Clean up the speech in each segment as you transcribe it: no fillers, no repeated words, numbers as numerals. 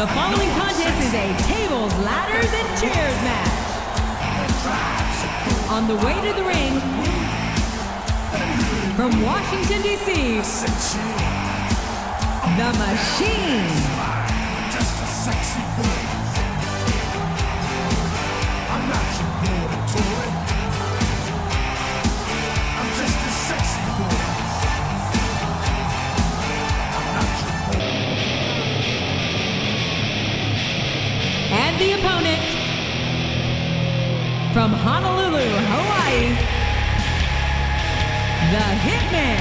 The following contest is a tables, ladders, and chairs match. On the way to the ring, from Washington, D.C., The Machine. Just a sexy boy. I'm not your boy toy. I'm just a sexy boy. I'm not your boy. And the opponent, from Honolulu, Hawaii, the Hitman.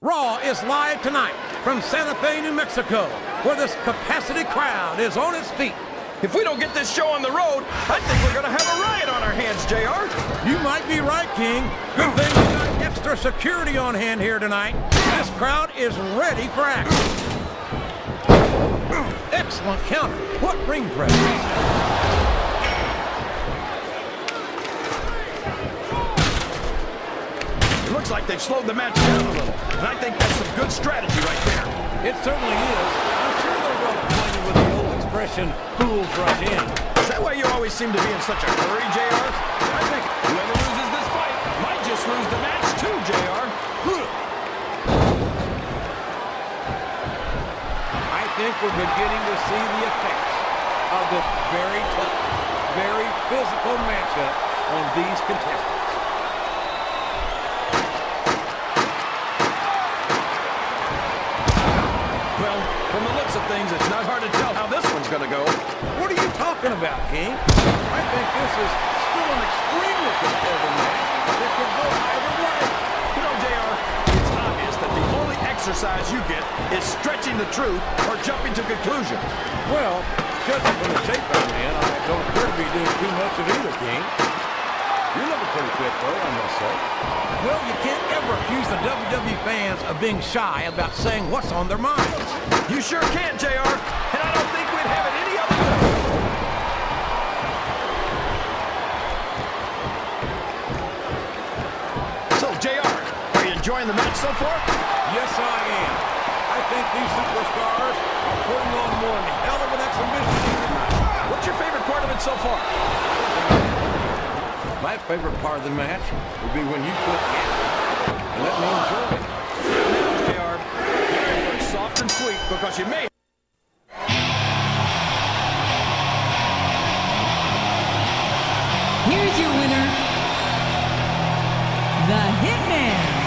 Raw is live tonight from Santa Fe, New Mexico, where this capacity crowd is on its feet. If we don't get this show on the road, I think we're going to have a riot on our hands, JR. You might be right, King. Good thing we got extra security on hand here tonight. This crowd is ready for action. Excellent counter. What ring press? It looks like they've slowed the match down a little, and I think that's some good strategy right there. It certainly is. I'm sure they're well acquainted with the old expression, fools rush in. Is that why you always seem to be in such a hurry, JR? I think whoever loses this fight might just lose the match too, JR. I think we're beginning to see the effects of this very tough, very physical matchup on these contestants. Things, it's not hard to tell how this one's going to go. What are you talking about, King? I think this is still an extremely competitive match that can go either way. You know, JR, it's obvious that the only exercise you get is stretching the truth or jumping to conclusions. Well, judging from the shape I'm in, I don't appear to be doing too much of either, King. You're looking pretty fit, though, I must say. Well, you can't ever accuse the WWE fans of being shy about saying what's on their minds. You sure can, JR, and I don't think we'd have it any other way. So, JR, are you enjoying the match so far? Yes, I am. I think these superstars are putting on one hell of an exhibition tonight. What's your favorite part of it so far? My favorite part of the match would be when you quit and let me enjoy it. Now, JR, you're soft and sweet because you may. Here's your winner, the Hitman.